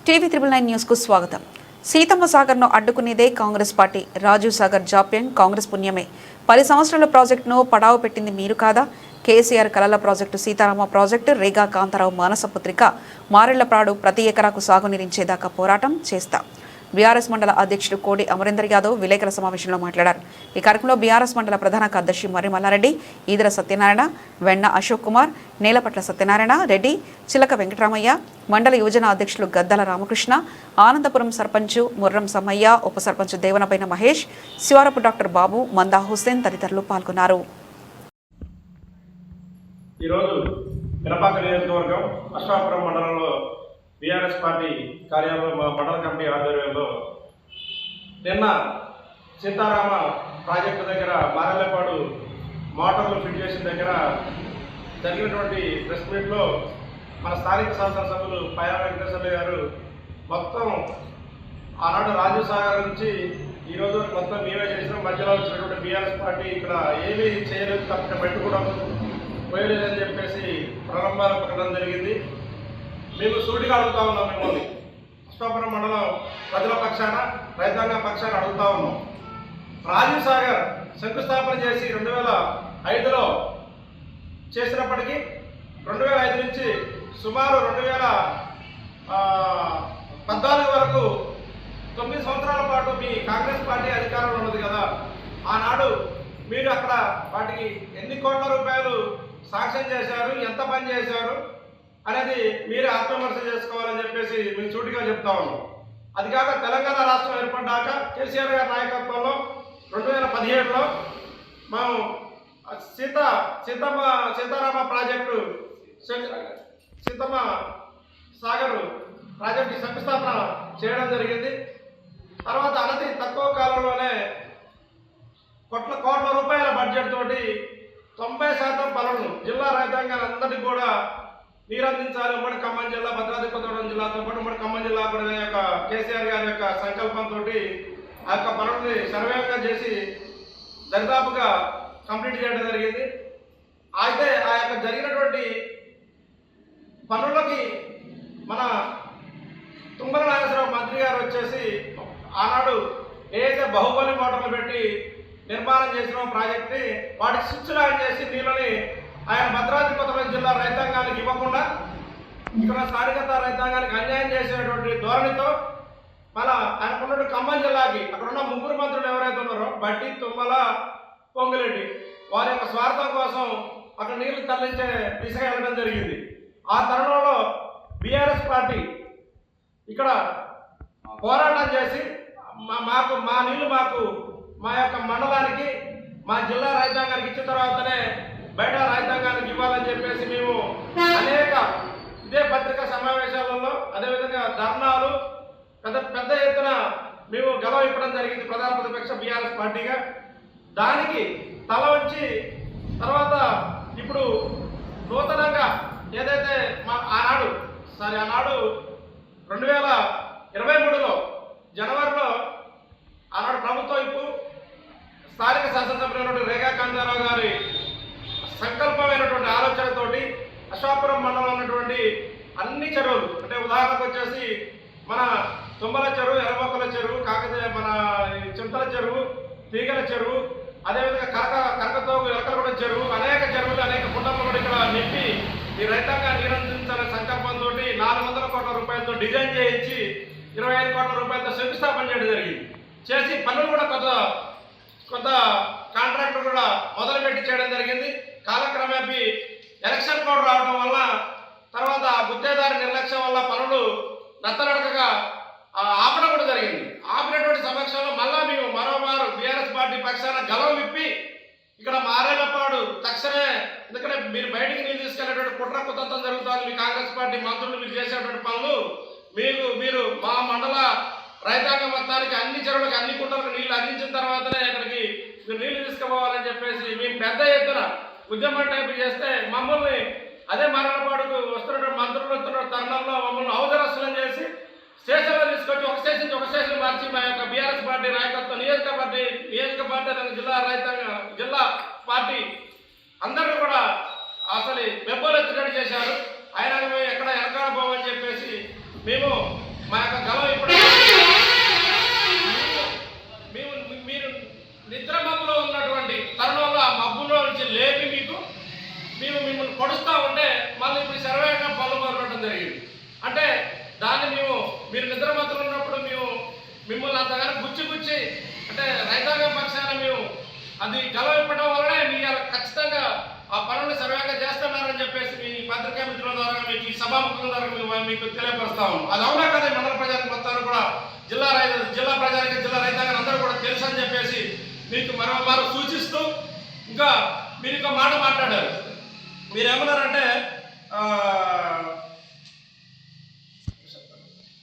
TV 9 news కు స్వాగతం. సీతమ్మ సాగర్ ను అడ్డుకునేదే కాంగ్రెస్ పార్టీ. రాజీవ్ సాగర్ జాప్యం కాంగ్రెస్ పుణ్యమే. 10 సంవత్సరాల ప్రాజెక్టును పడావు పెట్టింది మీరు కాదా? కేసీఆర్ కలల ప్రాజెక్టు, సీతారామ ప్రాజెక్టు, రేగా కాంతారావు మానసపుత్రిక, మారెళ్లప్రాడు ప్రతి ఎకరాకు సాగునీరించేదాకా పోరాటం చేస్తా. బీఆర్ఎస్ మండల అధ్యక్షుడు కోడి అమరేందర్ యాదవ్ విలేకరుల సమావేశంలో మాట్లాడారు. ఈ కార్యక్రమంలో బీఆర్ఎస్ మండల ప్రధాన కార్యదర్శి మర్రి మల్లారెడ్డి, ఈదర సత్యనారాయణ, వెన్న అశోక్ కుమార్, నేలపట్ల సత్యనారాయణ రెడ్డి, చిలక వెంకటరామయ్య, మండల యువజన అధ్యక్షులు గద్దల రామకృష్ణ, ఆనందపురం సర్పంచ్ ముర్రం సమ్మయ్య, ఉప సర్పంచ్ దేవనపైన మహేష్, శివారపు డాక్టర్ బాబు, మందా హుస్సేన్ తదితరులు పాల్గొన్నారు. ఈరోజు పినపాక నియోజకవర్గం అశ్వాపురం మండలంలో బీఆర్ఎస్ పార్టీ కార్యాలయంలో మా మండల కమిటీ ఆధ్వర్యంలో నిన్న సీతారామ ప్రాజెక్టు దగ్గర మారెళ్లపాడు మోటార్లు ఫిట్ చేసిన దగ్గర జరిగినటువంటి ప్రెస్ మీట్లో మన స్థానిక శాసనసభ్యులు పైన వెంకటేశ్వర గారు మొత్తం ఆనాడు రాజీవ్ సాగర్ నుంచి ఈరోజు మొత్తం మేమే చేసిన మధ్యలో వచ్చినటువంటి బీఆర్ఎస్ పార్టీ ఇక్కడ ఏమీ చేయలేదు, తప్పక పెట్టుకోవడం పోయలేదని చెప్పేసి ప్రారంభాలు పెట్టడం జరిగింది. మేము సూటిగా అడుగుతా ఉన్నాం, మిమ్మల్ని అశ్వాపురం మండలం ప్రజల పక్షాన, రైతాంగ పక్షాన అడుగుతా ఉన్నాం. రాజీవ్ సాగర్ శంకుస్థాపన చేసి 2005లో చేసినప్పటికీ 2005 నుంచి సుమారు 2014 వరకు 9 సంవత్సరాల పాటు మీ కాంగ్రెస్ పార్టీ అధికారంలో ఉన్నది కదా. ఆనాడు మీరు అక్కడ వాటికి ఎన్ని కోట్ల రూపాయలు శాంక్షన్ చేశారు, ఎంత పని చేశారు అనేది మీరే ఆత్మవిమర్శ చేసుకోవాలని చెప్పేసి మేము సూటిగా చెప్తా ఉన్నాం. అది కాక తెలంగాణ రాష్ట్రం ఏర్పడ్డాక కేసీఆర్ గారి నాయకత్వంలో 2017లో మేము సీతారామ ప్రాజెక్టు, సీతమ్మ సాగర్ ప్రాజెక్టు శంకుస్థాపన చేయడం జరిగింది. తర్వాత అనతి తక్కువ కాలంలోనే కోట్ల రూపాయల బడ్జెట్ తోటి 90% పనులను జిల్లా రైతాంగాలందరికీ కూడా నీరందించాలి. ఉమ్మడి ఖమ్మం జిల్లా, భద్రాద్రి కొత్తగూడెం జిల్లాతో పాటు ఉమ్మడి ఖమ్మం జిల్లా కూడా యొక్క కేసీఆర్ గారి యొక్క సంకల్పంతో ఆ యొక్క పనుల్ని సర్వేగా చేసి దరిదాపుగా కంప్లీట్ చేయడం జరిగింది. అయితే ఆ యొక్క జరిగినటువంటి పనులకి మన తుమ్మల నాగేశ్వరరావు మంత్రి గారు వచ్చేసి ఆనాడు ఏదైతే బాహుబలి మోటార్లు పెట్టి నిర్మాణం చేసిన ప్రాజెక్ట్ని వాటికి స్విచ్ ఆన్ చేసి నీళ్ళని ఆయన భద్రాద్రి కొత్తగూడెం జిల్లా రైతాంగానికి ఇవ్వకుండా ఇక్కడ స్థానికత రైతాంగానికి అన్యాయం చేసేటువంటి ధోరణితో మన ఆయనకున్న ఖమ్మం జిల్లాకి అక్కడ ఉన్న 3 మంత్రులు ఎవరైతే ఉన్నారో బట్టి, తుమ్మల, పొంగులెడ్డి వారి యొక్క స్వార్థం కోసం అక్కడ నీళ్లు తరలించే దిశగా వెళ్ళడం జరిగింది. ఆ తరుణంలో బీఆర్ఎస్ పార్టీ ఇక్కడ పోరాటం చేసి మా నీళ్లు మా యొక్క మండలానికి, మా జిల్లా రైతాంగానికి ఇచ్చిన తర్వాతనే బయట రైతాంగానికి ఇవ్వాలని చెప్పేసి మేము అనేక ఇదే పత్రికా సమావేశాలలో, అదేవిధంగా ధర్నాలు పెద్ద ఎత్తున మేము గెలవ ఇవ్వడం జరిగింది ప్రధాన ప్రతిపక్ష బీఆర్ఎస్ పార్టీగా. దానికి తల వచ్చి తర్వాత ఇప్పుడు నూతనంగా ఏదైతే ఆనాడు 2023లో జనవరిలో ఆనాడు ప్రభుత్వం ఇప్పుడు స్థానిక శాసనసభ్యులైనటువంటి రేగా కాంతారావు గారి సంకల్పమైనటువంటి ఆలోచనతోటి అశ్వాపురం మండలంలో ఉన్నటువంటి అన్ని చెరువులు, అంటే ఉదాహరణకు వచ్చేసి మన తుమ్మల చెరువు, ఎర్రబొక్కల చెరువు, కాకతీయ మన చింతల చెరువు, తీగల చెరువు, అదేవిధంగా కరకతోగు ఎలకలగూడ చెరువు, అనేక చెరువులు, అనేక కుంటలు కూడా ఇక్కడ నింపి ఈ రైతాంగాన్ని నిరందించాలనే సంకల్పంతో 400 కోట్ల రూపాయలతో డిజైన్ చేయించి 25 కోట్ల రూపాయలతో శంకుస్థాపన చేయడం జరిగింది. చేసి పనులు కూడా కొంత కాంట్రాక్టర్ కూడా మొదలుపెట్టి చేయడం జరిగింది. కాలక్రమేపీ ఎలక్షన్ కోడ్ రావడం వల్ల, తర్వాత గుత్తేదారి నిర్లక్ష్యం వల్ల పనులు నత్తనడకగా ఆపడం కూడా జరిగింది. ఆపినటువంటి సమక్షంలో మళ్ళా మేము మరోమారు బీఆర్ఎస్ పార్టీ పక్షాన గలవ విప్పి ఇక్కడ మారేళ్లపాడు తక్షణమే, ఎందుకంటే మీరు బయటికి నీళ్ళు తీసుకెళ్లేటువంటి కుట్ర కుతంత్రం జరుగుతుంది. మీ కాంగ్రెస్ పార్టీ మంత్రులు మీరు చేసేటువంటి పనులు మీరు మా మండల రైతాంగ మొత్తానికి అన్ని చెరువులకు, అన్ని కుంటలకు నీళ్లు అందించిన తర్వాతనే ఇక్కడికి మీరు నీళ్లు తీసుకుపోవాలని చెప్పేసి మేము పెద్ద ఎత్తున ఉద్యమం టైపు చేస్తే మమ్మల్ని అదే మరణపాడుకు వస్తున్నటువంటి మంత్రులు వస్తున్న తరుణంలో మమ్మల్ని అవసరస్తులను చేసి స్టేషన్లో తీసుకొచ్చి ఒక స్టేషన్ నుంచి ఒక స్టేషన్ మార్చి మా యొక్క బీఆర్ఎస్ పార్టీ నాయకత్వం, నియోజక పార్టీ జిల్లా పార్టీ అందరూ కూడా అసలు వెబ్బోలెత్తుగడి చేశారు. ఆయన మేము ఎక్కడ వెనకాడబోమని చెప్పేసి మేము మా యొక్క గలం ఇప్పుడు మేము మీరు నిద్ర మబ్బులో ఉన్నటువంటి తరుణంలో ఆ మబ్బులో నుంచి లేపి మేము మిమ్మల్ని పొడుస్తూ ఉంటే మళ్ళీ ఇప్పుడు శరవేగంగా పళ్ళు మొదలవడం జరిగింది. అంటే దాన్ని మీరు నిద్ర మత్తులో ఉన్నప్పుడు మిమ్మల్ని అంతగానో గుచ్చి అంటే రైతాంగ పక్షాన అది గలం ఇవ్వడం వల్లనే మీరు ఖచ్చితంగా ఆ పనులను సర్వేగా చేస్తున్నారని చెప్పేసి మీ పత్రికా మిత్రుల ద్వారా మీకు ఈ సభాముఖుల ద్వారా మీకు తెలియపరుస్తా ఉన్నాం. అది అవునా కదా మండల ప్రజలకు మొత్తాన్ని కూడా జిల్లా ప్రజలకి జిల్లా రైతాంగాన్ని అందరూ కూడా తెలుసు అని చెప్పేసి మీకు మరో సూచిస్తూ ఇంకా మీరు ఇంకో మాట మాట్లాడారు. మీరు ఏమన్నారంటే